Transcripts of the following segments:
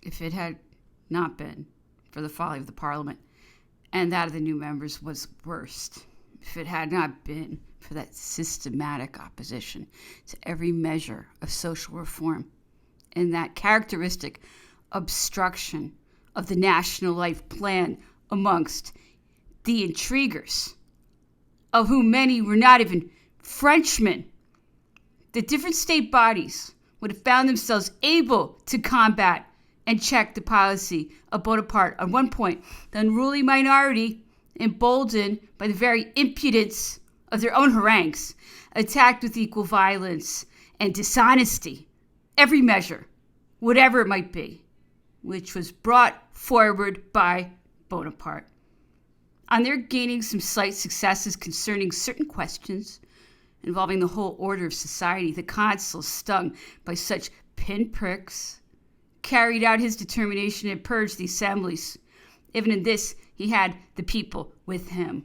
if it had not been for the folly of the Parliament, and that of the new members was worst, if it had not been for that systematic opposition to every measure of social reform and that characteristic obstruction of the national life plan amongst the intriguers, of whom many were not even Frenchmen, the different state bodies would have found themselves able to combat and check the policy of Bonaparte. On one point, the unruly minority, emboldened by the very impudence of their own harangues, attacked with equal violence and dishonesty every measure, whatever it might be, which was brought forward by Bonaparte. On their gaining some slight successes concerning certain questions involving the whole order of society, the consul, stung by such pinpricks, carried out his determination and purged the assemblies. Even in this, he had the people with him.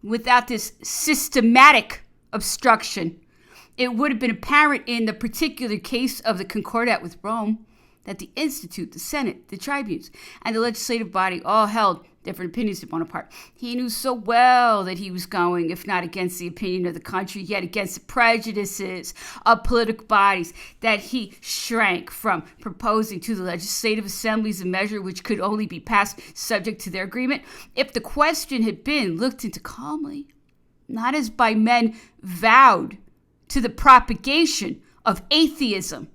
Without this systematic obstruction, it would have been apparent in the particular case of the Concordat with Rome that the Institute, the Senate, the tribunes, and the legislative body all held different opinions of Bonaparte. He knew so well that he was going, if not against the opinion of the country, yet against the prejudices of political bodies, that he shrank from proposing to the legislative assemblies a measure which could only be passed subject to their agreement if the question had been looked into calmly, not as by men vowed to the propagation of atheism,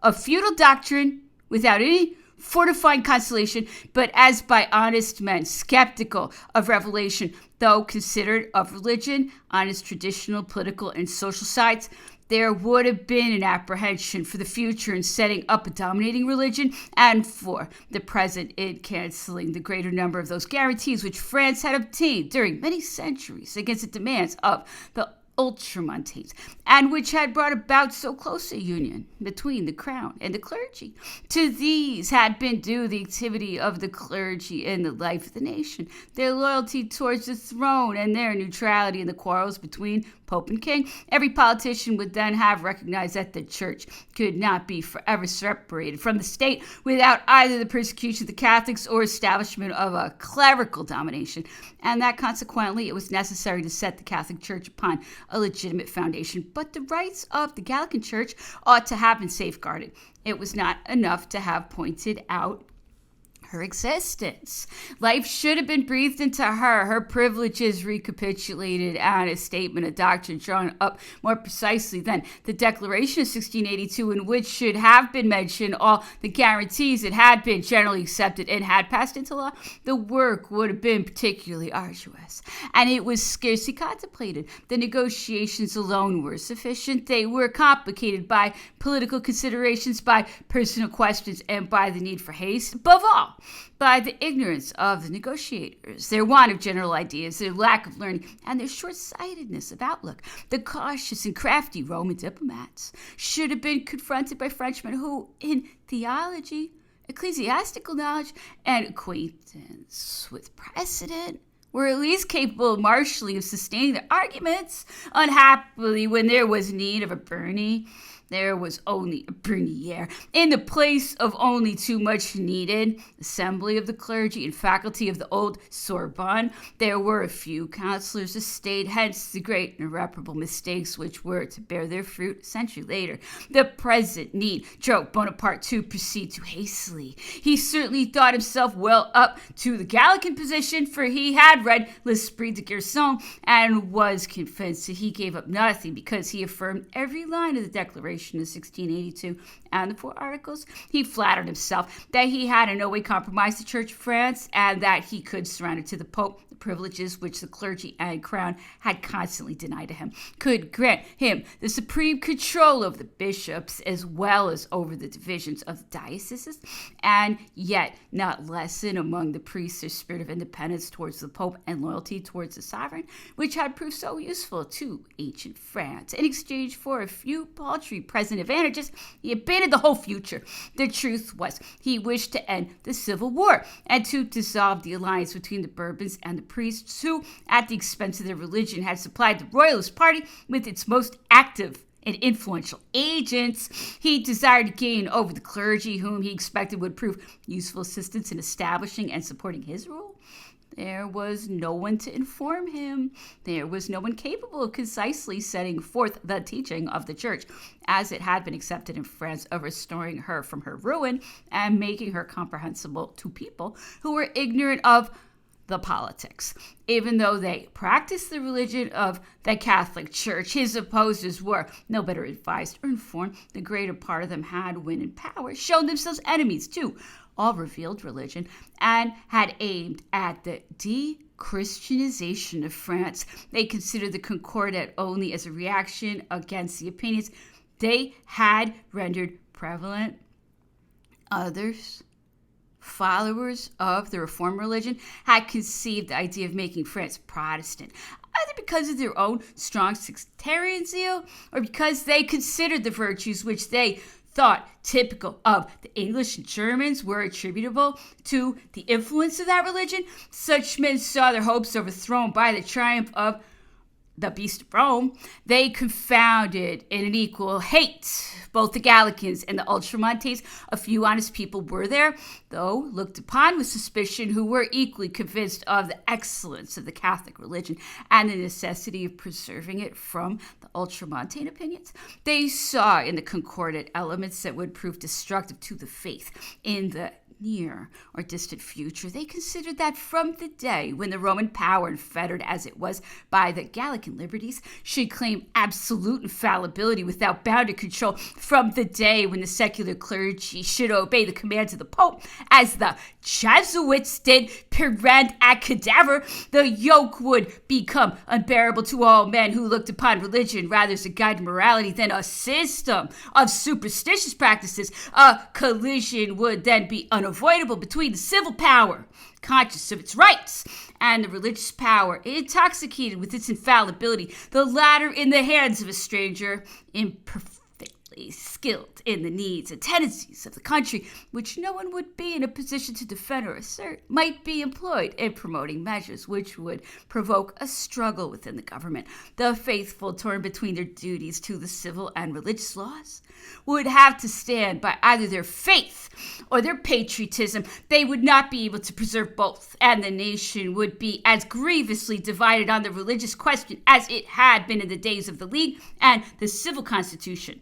of feudal doctrine without any fortifying consolation, but as by honest men, skeptical of revelation, though considerate of religion on its traditional, political, and social sides. There would have been an apprehension for the future in setting up a dominating religion, and for the present in canceling the greater number of those guarantees which France had obtained during many centuries against the demands of the Ultramontanes, and which had brought about so close a union between the crown and the clergy. To these had been due the activity of the clergy in the life of the nation, their loyalty towards the throne, and their neutrality in the quarrels between Pope and King. Every politician would then have recognized that the church could not be forever separated from the state without either the persecution of the Catholics or establishment of a clerical domination, and that consequently it was necessary to set the Catholic Church upon a legitimate foundation. But the rights of the Gallican Church ought to have been safeguarded. It was not enough to have pointed out her existence. Life should have been breathed into her privileges recapitulated, and a statement of doctrine drawn up more precisely than the Declaration of 1682, in which should have been mentioned all the guarantees that had been generally accepted and had passed into law. The work would have been particularly arduous, and it was scarcely contemplated. The negotiations alone were sufficient. They were complicated by political considerations, by personal questions, and by the need for haste. Above all, by the ignorance of the negotiators, their want of general ideas, their lack of learning, and their short-sightedness of outlook. The cautious and crafty Roman diplomats should have been confronted by Frenchmen who, in theology, ecclesiastical knowledge, and acquaintance with precedent, were at least capable of marshalling and sustaining their arguments. Unhappily, when there was need of a Bernie, there was only a Bernier. In the place of only too much needed assembly of the clergy and faculty of the old Sorbonne, there were a few councillors of state, hence the great and irreparable mistakes which were to bear their fruit a century later. The present need drove Bonaparte to proceed too hastily. He certainly thought himself well up to the Gallican position, for he had read L'Esprit de Garçon and was convinced that he gave up nothing because he affirmed every line of the Declaration of 1682 and the 4 Articles. He flattered himself that he had in no way compromised the Church of France, and that he could surrender to the Pope the privileges which the clergy and crown had constantly denied to him, could grant him the supreme control over the bishops as well as over the divisions of the dioceses, and yet not lessen among the priests their spirit of independence towards the Pope and loyalty towards the sovereign, which had proved so useful to ancient France. In exchange for a few paltry present advantages, he abandoned the whole future. The truth was, he wished to end the Civil War and to dissolve the alliance between the Bourbons and the priests, who, at the expense of their religion, had supplied the Royalist party with its most active and influential agents he desired to gain over the clergy, whom he expected would prove useful assistance in establishing and supporting his rule. There was no one to inform him. There was no one capable of concisely setting forth the teaching of the church as it had been accepted in France, of restoring her from her ruin and making her comprehensible to people who were ignorant of the politics. Even though they practiced the religion of the Catholic Church, his opposers were no better advised or informed. The greater part of them had, when in power, shown themselves enemies to all revealed religion and had aimed at the de-Christianization of France. They considered the Concordat only as a reaction against the opinions they had rendered prevalent. Others, followers of the Reformed religion, had conceived the idea of making France Protestant, either because of their own strong sectarian zeal or because they considered the virtues which they thought typical of the English and Germans were attributable to the influence of that religion. Such men saw their hopes overthrown by the triumph of the beast of Rome. They confounded in an equal hate both the Gallicans and the Ultramontanes. A few honest people were there, though looked upon with suspicion, who were equally convinced of the excellence of the Catholic religion and the necessity of preserving it from the Ultramontane opinions. They saw in the Concordat elements that would prove destructive to the faith in the near or distant future. They considered that from the day when the Roman power, unfettered as it was by the Gallican liberties, should claim absolute infallibility without bounded control, from the day when the secular clergy should obey the commands of the Pope, as the Jesuits did, per rend ad cadaver, the yoke would become unbearable to all men who looked upon religion rather as a guide to morality than a system of superstitious practices. A collision would then be unavoidable between the civil power, conscious of its rights, and the religious power, intoxicated with its infallibility, the latter in the hands of a stranger, imperfectly skilled in the needs and tendencies of the country, which no one would be in a position to defend or assert, might be employed in promoting measures which would provoke a struggle within the government. The faithful, torn between their duties to the civil and religious laws, would have to stand by either their faith or their patriotism. They would not be able to preserve both, and the nation would be as grievously divided on the religious question as it had been in the days of the League and the civil constitution.